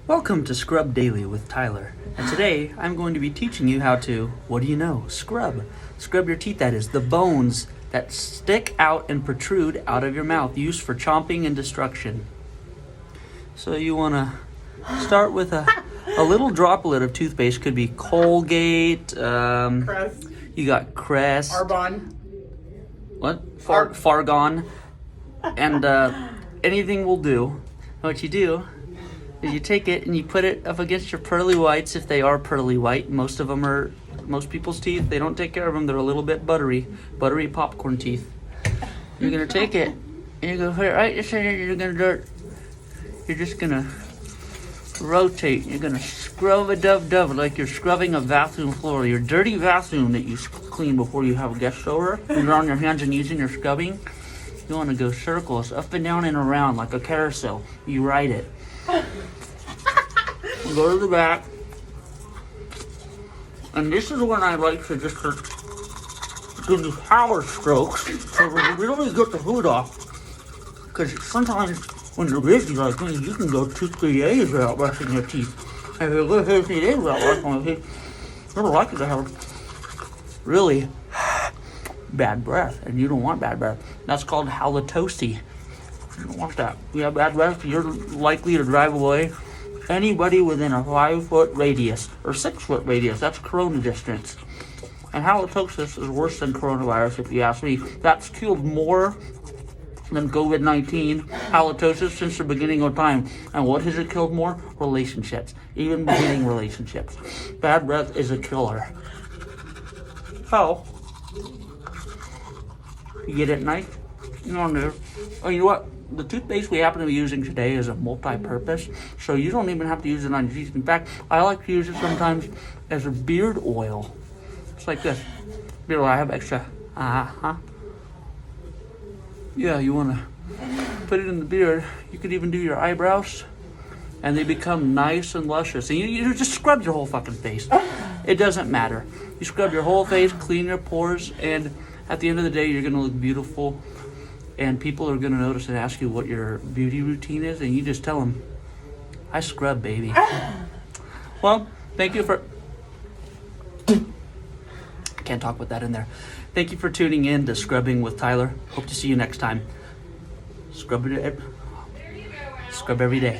Welcome to Scrub Daily with Tyler, and today I'm going to be teaching you how to, what do you know, scrub. Scrub your teeth, that is, the bones that stick out and protrude out of your mouth, used for chomping and destruction. So you want to start with a little droplet of toothpaste. Could be Colgate, Crest. You got Crest. Arbonne. What? Fargon. And anything will do. What you do is you take it and you put it up against your pearly whites, if they are pearly white. Most of them are, most people's teeth, they don't take care of them. They're a little bit buttery popcorn teeth. You're going to take it and you're going to put it right in center. You're just going to rotate. You're going to scrub a dove like you're scrubbing a bathroom floor. Your dirty bathroom that you clean before you have a guest over. When you're on your hands and using your scrubbing, you want to go circles, up and down and around like a carousel. You ride it. Go to the back. And this is when I like to just do these power strokes so we really get the food off. Because sometimes when you're busy like me, you can go 2-3 days without brushing your teeth. And if you go 2-3 days without brushing your teeth, you're likely to have really bad breath. And you don't want bad breath. That's called halitosis. You don't want that. You have bad breath, you're likely to drive away anybody within a 5-foot radius or 6-foot radius. That's corona distance. And halitosis is worse than coronavirus, if you ask me. That's killed more than COVID-19, halitosis, since the beginning of time. And what has it killed more? Relationships. Even beginning relationships. Bad breath is a killer. So, you get it nice. You know what? The toothpaste we happen to be using today is a multi-purpose, so you don't even have to use it on your teeth. In fact, I like to use it sometimes as a beard oil. It's like this. Beard oil, I have extra. Yeah, you want to put it in the beard. You could even do your eyebrows, and they become nice and luscious. And you just scrub your whole fucking face. It doesn't matter. You scrub your whole face, clean your pores, and at the end of the day, you're going to look beautiful. And people are going to notice and ask you what your beauty routine is, and you just tell them, I scrub, baby. Well, thank you for... Can't talk with that in there. Thank you for tuning in to Scrubbing with Tyler. Hope to see you next time. Scrub every day.